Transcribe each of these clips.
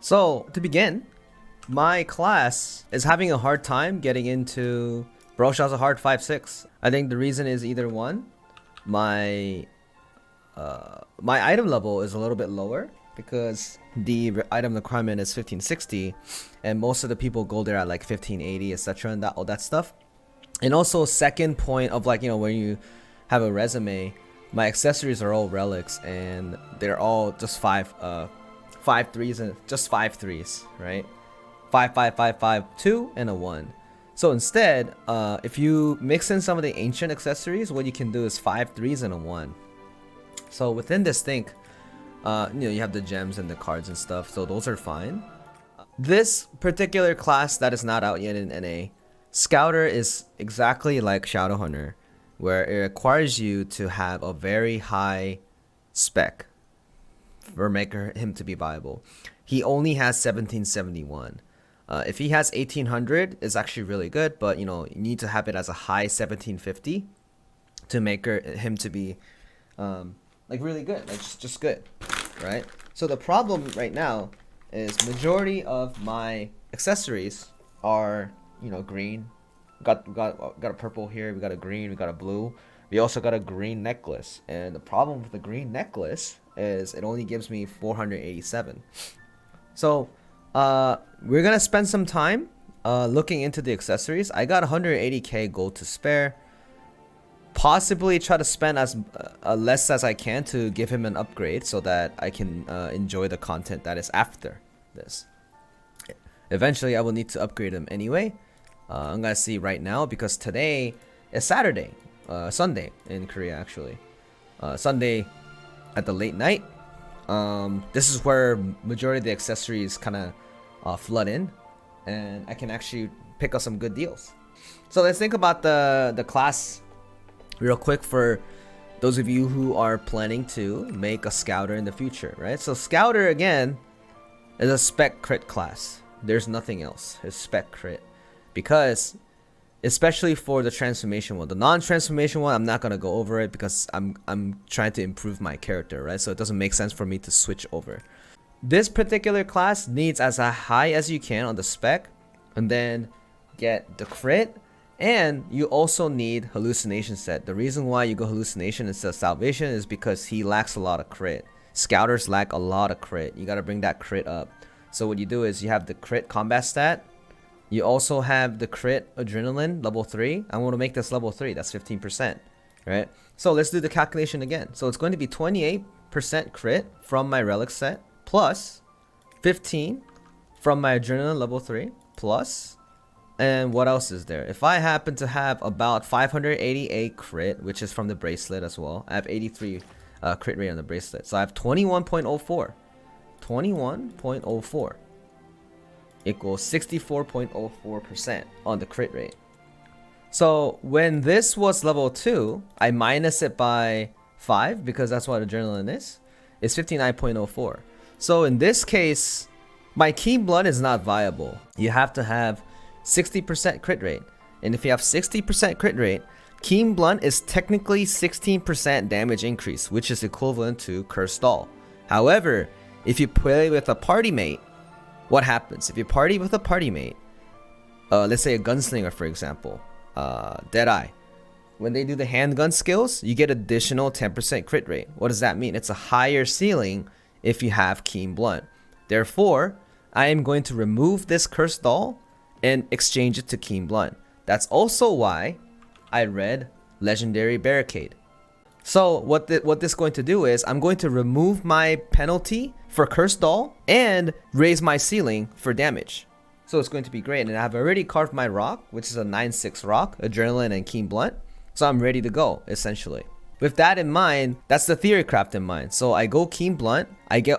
So, to begin, my class is having a hard time getting into Bro-Shot's a hard 5-6. I think the reason is either one, my item level is a little bit lower because the item requirement is 1560 and most of the people go there at like 1580, etc. and all that stuff. And also, second point of like, when you have a resume, my accessories are all relics and they're all just five threes and just 5 threes, right? 5 5 5 5 2 and a 1. So instead, if you mix in some of the ancient accessories, what you can do is 5 threes and a 1. So within this thing, you have the gems and the cards and stuff, so those are fine. This particular class that is not out yet in NA, Scouter, is exactly like Shadowhunter, where it requires you to have a very high spec for making him to be viable. He only has 1771. If he has 1800, it's actually really good, but you need to have it as a high 1750 to make him to be like really good, like just good, right? So the problem right now is majority of my accessories are green. Got a purple here, we got a green, we got a blue, we also got a green necklace. And the problem with the green necklace is it only gives me 487. So we're gonna spend some time looking into the accessories. I got 180k gold to spare. Possibly try to spend as less as I can to give him an upgrade so that I can enjoy the content that is after this. Eventually I will need to upgrade him anyway. I'm gonna see right now because today is Saturday, Sunday in Korea actually. Sunday at the late night. This is where majority of the accessories kind of flood in, and I can actually pick up some good deals. So let's think about the class real quick for those of you who are planning to make a Scouter in the future, right? So Scouter again is a spec crit class. There's nothing else. It's spec crit. Because especially for the transformation one, the non-transformation one, I'm not gonna go over it because I'm trying to improve my character, right? So it doesn't make sense for me to switch over. This particular class needs as high as you can on the spec, and then get the crit, and you also need hallucination set. The reason why you go hallucination instead of salvation is because he lacks a lot of crit. Scouters lack a lot of crit. You gotta bring that crit up. So what you do is you have the crit combat stat. You also have the crit adrenaline level 3. I want to make this level 3. That's 15%, right? So let's do the calculation again. So it's going to be 28% crit from my relic set plus 15 from my adrenaline level 3 plus, and what else is there? If I happen to have about 588 crit, which is from the bracelet as well, I have 83 crit rate on the bracelet. So I have 21.04. 21.04 equals 64.04% on the crit rate. So when this was level 2, I minus it by 5 because that's what adrenaline is. It's 59.04. So in this case, my Keen Blood is not viable. You have to have 60% crit rate. And if you have 60% crit rate, Keen Blunt is technically 16% damage increase, which is equivalent to Cursed Doll. However, if you play with a party mate, what happens? If you party with a party mate, let's say a gunslinger for example, Deadeye, when they do the handgun skills, you get additional 10% crit rate. What does that mean? It's a higher ceiling if you have Keen Blunt. Therefore, I am going to remove this Cursed Doll and exchange it to Keen Blunt. That's also why I read Legendary Barricade. So what this is going to do is I'm going to remove my penalty for Cursed Doll and raise my ceiling for damage. So it's going to be great. And I've already carved my rock, which is a 9/6 rock, adrenaline and Keen Blunt. So I'm ready to go, essentially. With that in mind, that's the theory craft in mind. So I go Keen Blunt, I go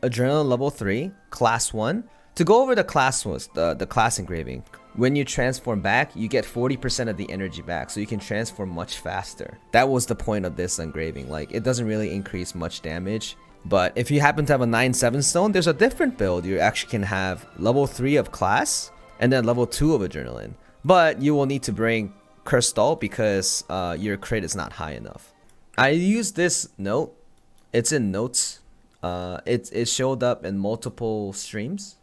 adrenaline level 3, class 1. To go over the class was the class engraving. When you transform back, you get 40% of the energy back, so you can transform much faster. That was the point of this engraving. Like, it doesn't really increase much damage, but if you happen to have a 9/7 stone, there's a different build. You actually can have level 3 of class and then level 2 of adrenaline, but you will need to bring Cursed Doll because your crit is not high enough. I use this note. It's in notes. it showed up in multiple streams.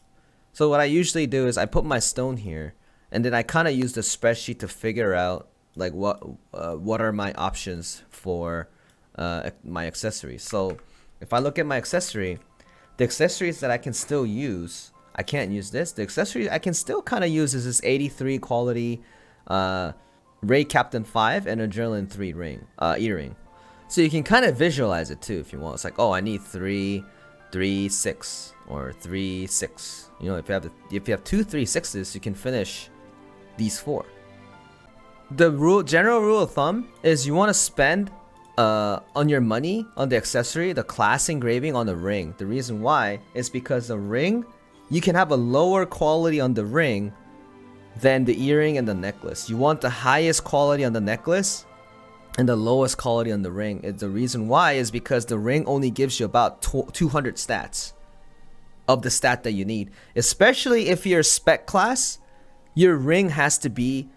So what I usually do is I put my stone here, and then I kind of use the spreadsheet to figure out like what are my options for my accessories. So if I look at my accessory, the accessories that I can still use, I can't use this. The accessory I can still kind of use is this 83 quality Ray Captain 5 and Adrenaline 3 earring. So you can kind of visualize it too if you want. It's like, oh, I need 3, 3, 6, or 3, 6. You know, if you have 2 3 6s, you can finish these 4. The general rule of thumb is you want to spend on your money on the accessory, the class engraving on the ring. The reason why is because the ring, you can have a lower quality on the ring than the earring and the necklace. You want the highest quality on the necklace and the lowest quality on the ring. The reason why is because the ring only gives you about 200 stats of the stat that you need. Especially if you're spec class, your ring has to be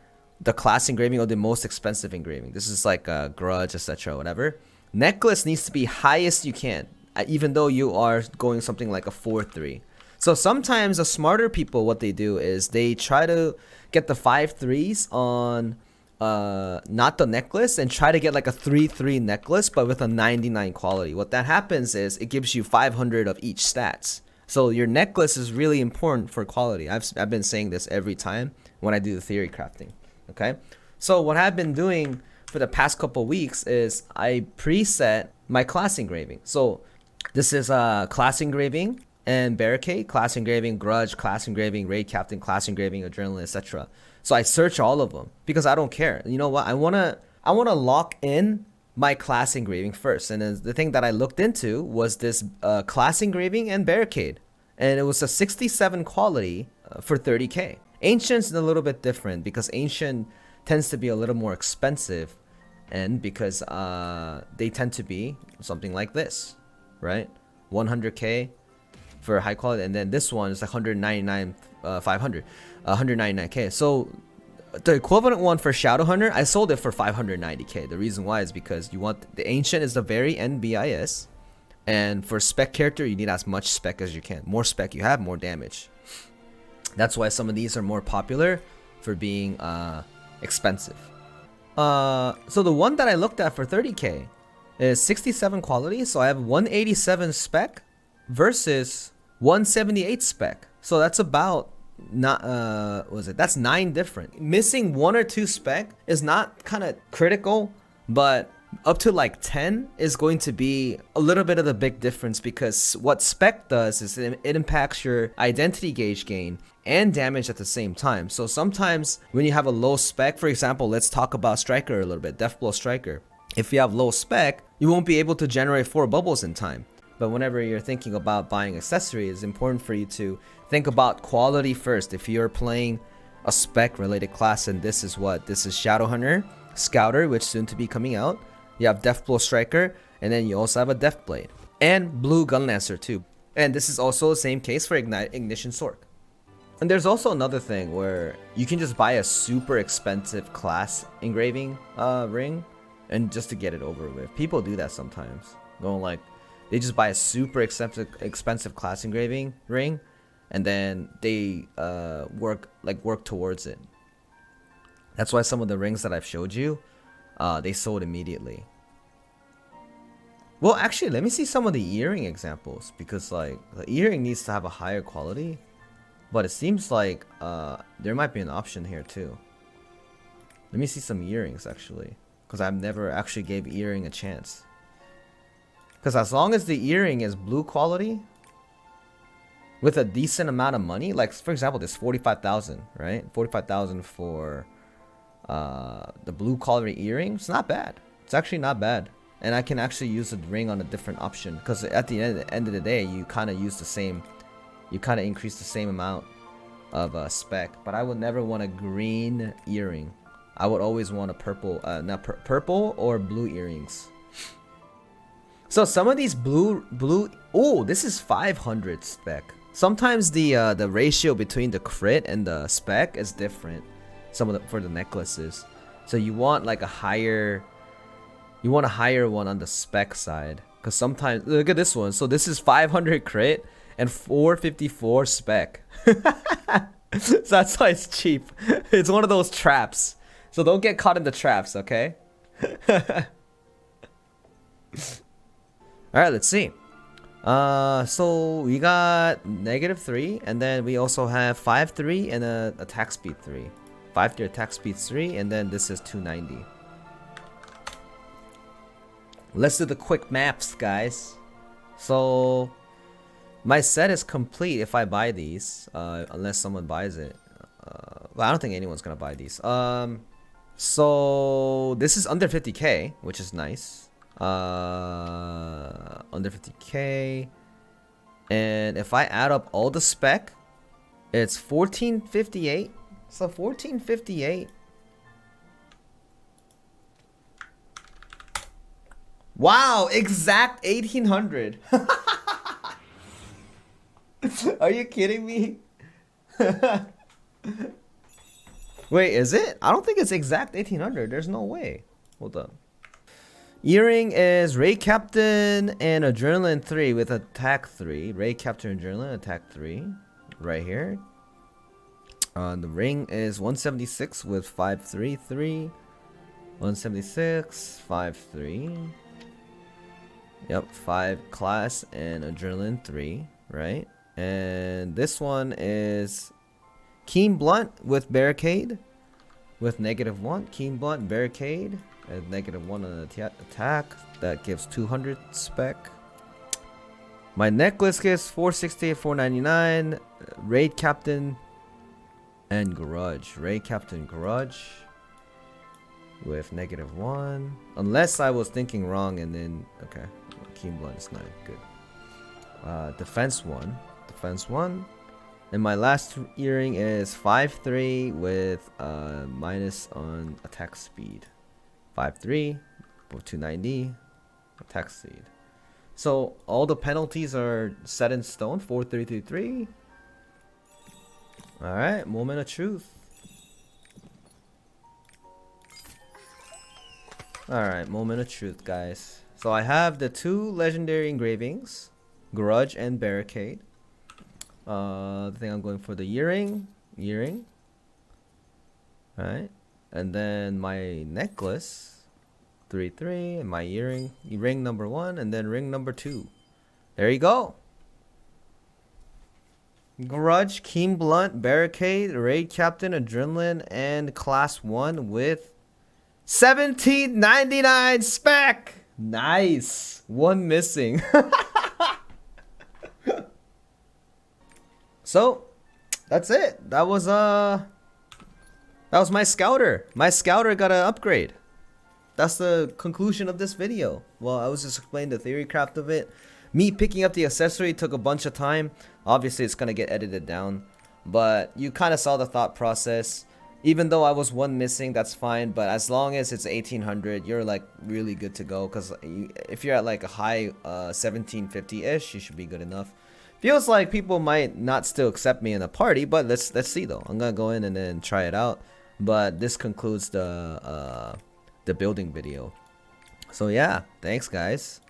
the class engraving or the most expensive engraving. This is like a grudge, etc., whatever. Necklace needs to be highest you can, even though you are going something like a 4-3. So sometimes the smarter people, what they do is they try to get the 5-3s on not the necklace and try to get like a 3-3 necklace, but with a 99 quality. What that happens is it gives you 500 of each stats. So your necklace is really important for quality. I've been saying this every time when I do the theory crafting. Okay, so what I've been doing for the past couple weeks is I preset my class engraving. So this is class engraving and barricade, class engraving, grudge, class engraving, raid captain, class engraving, adrenaline, etc. So I search all of them because I don't care. You know what? I wanna lock in my class engraving first. And then the thing that I looked into was this class engraving and barricade, and it was a 67 quality for 30k. Ancient's a little bit different because Ancient tends to be a little more expensive, and because they tend to be something like this, right? 100k for high quality, and then this one is like 199 500 199k. So the equivalent one for Shadow Hunter, I sold it for 590k. The reason why is because you want the Ancient is the very end BIS, and for spec character you need as much spec as you can. More spec you have, more damage. That's why some of these are more popular for being expensive. So the one that I looked at for 30k is 67 quality. So I have 187 spec versus 178 spec. So that's about that's 9 different. Missing 1 or 2 spec is not kind of critical, but up to like 10 is going to be a little bit of the big difference, because what spec does is it impacts your identity gauge gain and damage at the same time. So sometimes when you have a low spec, for example, let's talk about Striker a little bit, Deathblow Striker. If you have low spec, you won't be able to generate 4 bubbles in time. But whenever you're thinking about buying accessories, it's important for you to think about quality first. If you're playing a spec related class, and this is Shadow Hunter, Scouter, which soon to be coming out. You have Deathblow Striker, and then you also have a Deathblade. And Blue Gunlancer too. And this is also the same case for Ignition Sork. And there's also another thing where you can just buy a super expensive class engraving ring, and just to get it over with. People do that sometimes. Going like, they just buy a super expensive class engraving ring, and then they work towards it. That's why some of the rings that I've showed you, they sold immediately. Well, actually, let me see some of the earring examples, because like the earring needs to have a higher quality, but it seems like there might be an option here too. Let me see some earrings actually, because I've never actually gave earring a chance. Because as long as the earring is blue quality with a decent amount of money, like for example, this 45,000, right? 45,000 for the blue quality earring. It's not bad. It's actually not bad. And I can actually use the ring on a different option, because at the end of the day, you kind of use the same, you kind of increase the same amount of spec. But I would never want a green earring. I would always want a purple, purple or blue earrings. So some of these blue, oh, this is 500 spec. Sometimes the ratio between the crit and the spec is different. For the necklaces, so you want like a higher one on the spec side. Because sometimes, look at this one. So this is 500 crit and 454 spec. So that's why it's cheap. It's one of those traps. So don't get caught in the traps, okay? Alright, let's see. So we got -3, and then we also have 5-3 and a attack speed 3. 5-3 attack speed 3, and then this is 290. Let's do the quick maps, guys. So my set is complete if I buy these, unless someone buys it. Well, I don't think anyone's gonna buy these. So this is under 50k, which is nice. Under 50k, and if I add up all the spec, it's 1458. So 1458. Wow, exact 1800. Are you kidding me? Wait, is it? I don't think it's exact 1800. There's no way. Hold up. Earring is Ray Captain and Adrenaline 3 with attack 3. Ray Captain and Adrenaline attack 3. Right here. The ring is 176 with 533. 176, 53. Yep, 5 class and Adrenaline 3, right? And this one is Keen Blunt with Barricade with -1. Keen Blunt, Barricade. -1 on the attack. That gives 200 spec. My necklace gives 468, 499. Raid Captain and Grudge. Raid Captain Grudge with -1. Unless I was thinking wrong and then okay. Keen Blunt is 9. Good. Defense 1. Defense 1. And my last earring is 5-3 with minus on attack speed. 5-3 with 290 attack speed. So all the penalties are set in stone. 4-3-3-3. Alright, moment of truth. Alright, moment of truth, guys. So I have the 2 legendary engravings, Grudge and Barricade. I think I'm going for the earring. Alright. And then my necklace, 3-3, and my ring number 1, and then ring number 2. There you go. Grudge, Keen Blunt, Barricade, Raid Captain, Adrenaline, and Class 1 with 1799 spec. Nice. One missing. So that's it. That was my scouter. My scouter got an upgrade. That's the conclusion of this video. Well, I was just explaining the theory craft of it. Me picking up the accessory took a bunch of time. Obviously it's gonna get edited down, but you kind of saw the thought process. Even though I was one missing, that's fine, but as long as it's 1800, you're like really good to go, because if you're at like a high 1750-ish, you should be good enough. Feels like people might not still accept me in a party, but let's see though. I'm gonna go in and then try it out. But this concludes the building video. So yeah, thanks guys.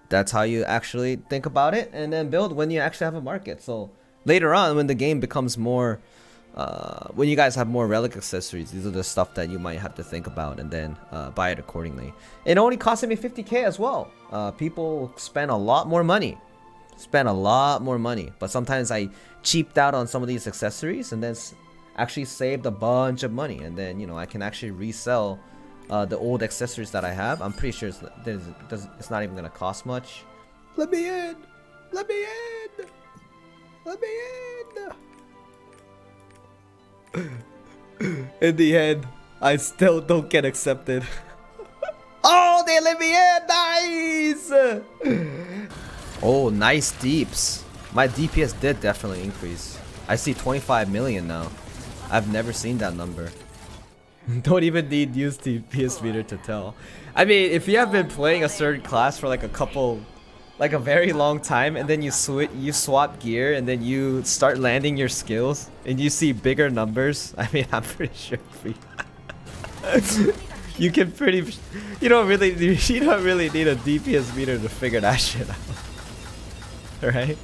That's how you actually think about it and then build when you actually have a market. So later on, when the game becomes more, when you guys have more relic accessories, these are the stuff that you might have to think about and then buy it accordingly. It only costed me 50k as well. People spend a lot more money. But sometimes I cheaped out on some of these accessories and then actually saved a bunch of money, and then, you know, I can actually resell the old accessories that I have. I'm pretty sure it's not even gonna cost much. Let me in. In the end, I still don't get accepted. Oh, they let me in. Nice. Oh, nice deeps. My DPS did definitely increase. I see 25 million now. I've never seen that number. Don't even need use DPS meter to tell. I mean, if you have been playing a certain class for like a very long time, and then you swap gear, and then you start landing your skills, and you see bigger numbers, I mean, I'm pretty sure You can pretty. You don't really need a DPS meter to figure that shit out, right?